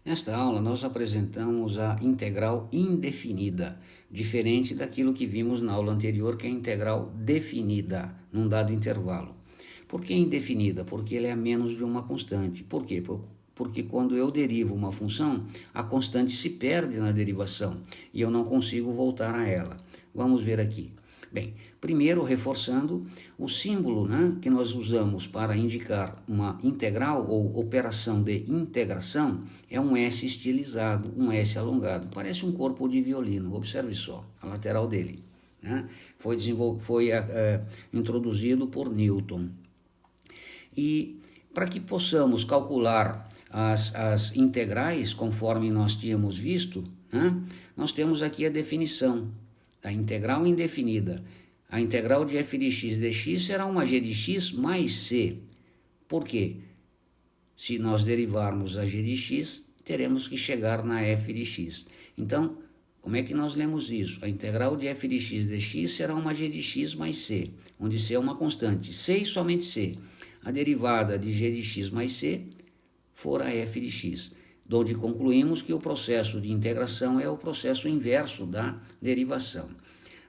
Nesta aula, nós apresentamos a integral indefinida, diferente daquilo que vimos na aula anterior, que é a integral definida, num dado intervalo. Por que indefinida? Porque ela é a menos de uma constante. Por quê? Porque quando eu derivo uma função, a constante se perde na derivação e eu não consigo voltar a ela. Vamos ver aqui. Bem, primeiro reforçando o símbolo, que nós usamos para indicar uma integral ou operação de integração é um S estilizado, um S alongado. Parece um corpo de violino, observe só, a lateral dele. Foi introduzido por Newton. E para que possamos calcular as integrais, conforme nós tínhamos visto, nós temos aqui a definição da integral indefinida. A integral de f de x dx será uma g de x mais c. Por quê? Se nós derivarmos a g de x, teremos que chegar na f de x. Então, como é que nós lemos isso? A integral de f de x dx será uma g de x mais c, onde c é uma constante, c e somente c. A derivada de g de x mais c for a f de x, onde concluímos que o processo de integração é o processo inverso da derivação.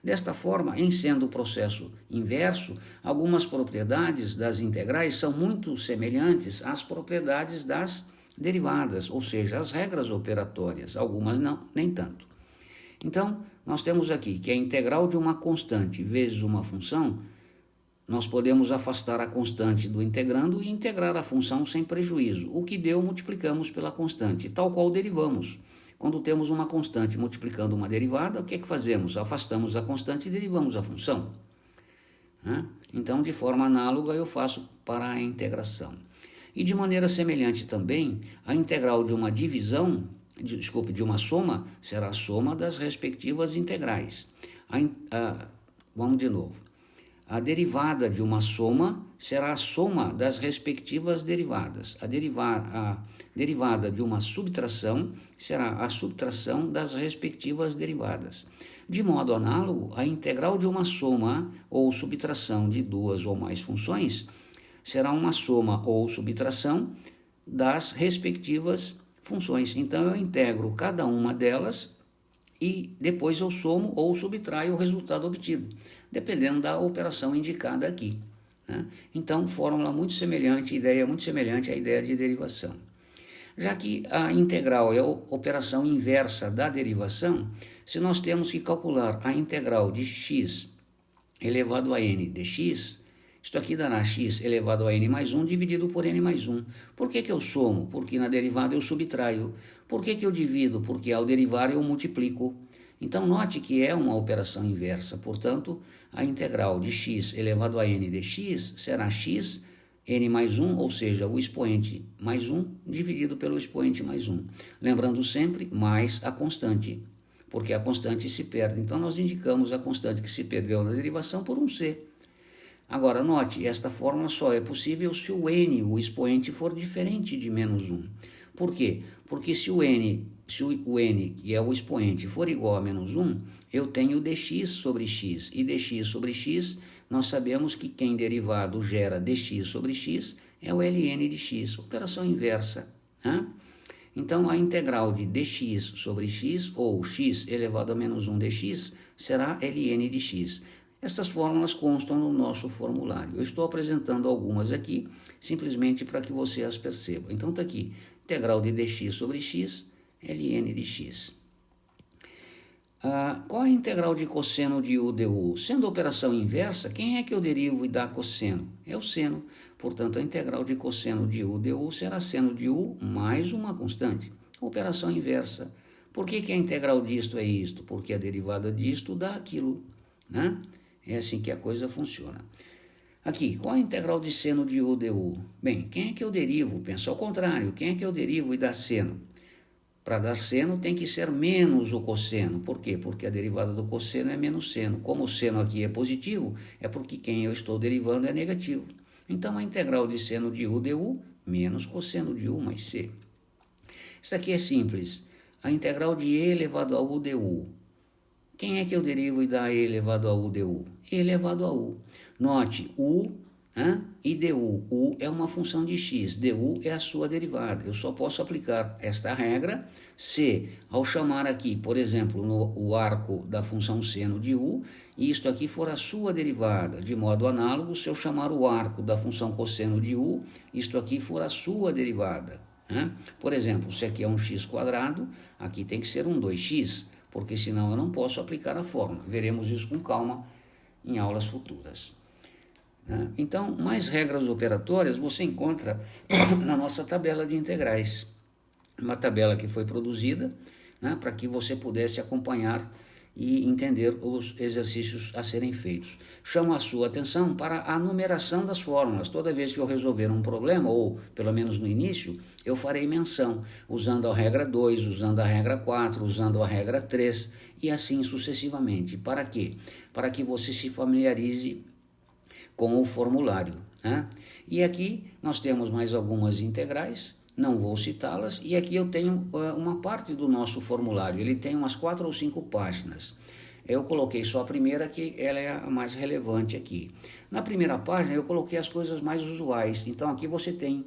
Desta forma, em sendo o processo inverso, algumas propriedades das integrais são muito semelhantes às propriedades das derivadas, ou seja, as regras operatórias, algumas não, nem tanto. Então, nós temos aqui que a integral de uma constante vezes uma função, nós podemos afastar a constante do integrando e integrar a função sem prejuízo. O que deu, multiplicamos pela constante, tal qual derivamos. Quando temos uma constante multiplicando uma derivada, o que é que fazemos? Afastamos a constante e derivamos a função. Então, de forma análoga, eu faço para a integração. E de maneira semelhante também, a integral de uma divisão, de uma soma, será a soma das respectivas integrais. Vamos de novo. A derivada de uma soma será a soma das respectivas derivadas. A derivada de uma subtração será a subtração das respectivas derivadas. De modo análogo, a integral de uma soma ou subtração de duas ou mais funções será uma soma ou subtração das respectivas funções. Então, eu integro cada uma delas e depois eu somo ou subtraio o resultado obtido, dependendo da operação indicada aqui. Então, fórmula muito semelhante, ideia muito semelhante à ideia de derivação. Já que a integral é a operação inversa da derivação, se nós temos que calcular a integral de x elevado a n dx, isto aqui dará x elevado a n mais 1 dividido por n mais 1. Por que eu somo? Porque na derivada eu subtraio. Por que eu divido? Porque ao derivar eu multiplico. Então, note que é uma operação inversa. Portanto, a integral de x elevado a n dx será x n mais 1, ou seja, o expoente mais 1 dividido pelo expoente mais 1. Lembrando sempre, mais a constante, porque a constante se perde. Então, nós indicamos a constante que se perdeu na derivação por um c. Agora, note, esta fórmula só é possível se o n, o expoente, for diferente de menos 1. Por quê? Porque se o n, que é o expoente, for igual a menos 1, eu tenho dx sobre x. E dx sobre x, nós sabemos que quem derivado gera dx sobre x é o ln de x, operação inversa. Então, a integral de dx sobre x, ou x elevado a menos 1 dx, será ln de x. Essas fórmulas constam no nosso formulário. Eu estou apresentando algumas aqui, simplesmente para que você as perceba. Então, está aqui, integral de dx sobre x, ln de x. Qual é a integral de cosseno de u du? Sendo operação inversa, quem é que eu derivo e dá cosseno? É o seno. Portanto, a integral de cosseno de u du será seno de u mais uma constante. Operação inversa. Por que a integral disto é isto? Porque a derivada disto dá aquilo, É assim que a coisa funciona. Aqui, qual a integral de seno de u du? Bem, quem é que eu derivo? Penso ao contrário, quem é que eu derivo e dá seno? Para dar seno tem que ser menos o cosseno. Por quê? Porque a derivada do cosseno é menos seno. Como o seno aqui é positivo, é porque quem eu estou derivando é negativo. Então, a integral de seno de u du menos cosseno de u mais c. Isso aqui é simples. A integral de e elevado a u du. Quem é que eu derivo e dá e elevado a u du? E elevado a u. Note, u e du. U é uma função de x, du é a sua derivada. Eu só posso aplicar esta regra se, ao chamar aqui, por exemplo, o arco da função seno de u, isto aqui for a sua derivada. De modo análogo, se eu chamar o arco da função cosseno de u, isto aqui for a sua derivada. Por exemplo, se aqui é um x quadrado, aqui tem que ser um 2x, porque senão eu não posso aplicar a fórmula. Veremos isso com calma em aulas futuras. Então, mais regras operatórias você encontra na nossa tabela de integrais. Uma tabela que foi produzida para que você pudesse acompanhar e entender os exercícios a serem feitos. Chamo a sua atenção para a numeração das fórmulas. Toda vez que eu resolver um problema, ou pelo menos no início, eu farei menção, usando a regra 2, usando a regra 4, usando a regra 3 e assim sucessivamente. Para quê? Para que você se familiarize com o formulário. E aqui nós temos mais algumas integrais, não vou citá-las, e aqui eu tenho uma parte do nosso formulário, ele tem umas 4 ou 5 páginas. Eu coloquei só a primeira, que ela é a mais relevante aqui. Na primeira página eu coloquei as coisas mais usuais, então aqui você tem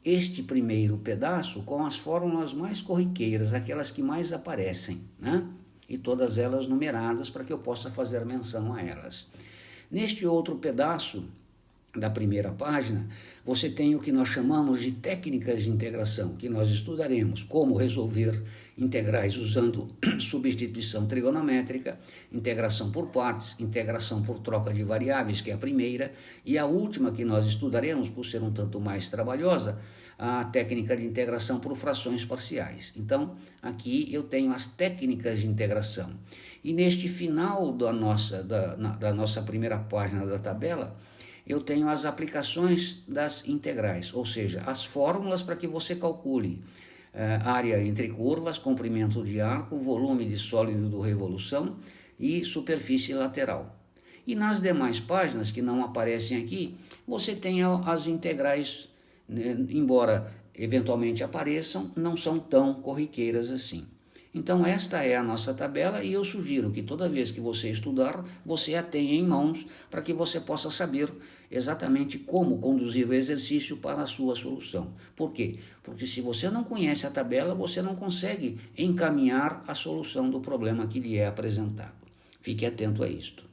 este primeiro pedaço com as fórmulas mais corriqueiras, aquelas que mais aparecem, e todas elas numeradas para que eu possa fazer menção a elas. Neste outro pedaço da primeira página, você tem o que nós chamamos de técnicas de integração, que nós estudaremos como resolver integrais usando substituição trigonométrica, integração por partes, integração por troca de variáveis, que é a primeira, e a última que nós estudaremos, por ser um tanto mais trabalhosa, a técnica de integração por frações parciais. Então, aqui eu tenho as técnicas de integração. E neste final da nossa primeira página da tabela, eu tenho as aplicações das integrais, ou seja, as fórmulas para que você calcule área entre curvas, comprimento de arco, volume de sólido do revolução e superfície lateral. E nas demais páginas, que não aparecem aqui, você tem as integrais, embora eventualmente apareçam, não são tão corriqueiras assim. Então esta é a nossa tabela e eu sugiro que toda vez que você estudar, você a tenha em mãos para que você possa saber exatamente como conduzir o exercício para a sua solução. Por quê? Porque se você não conhece a tabela, você não consegue encaminhar a solução do problema que lhe é apresentado. Fique atento a isto.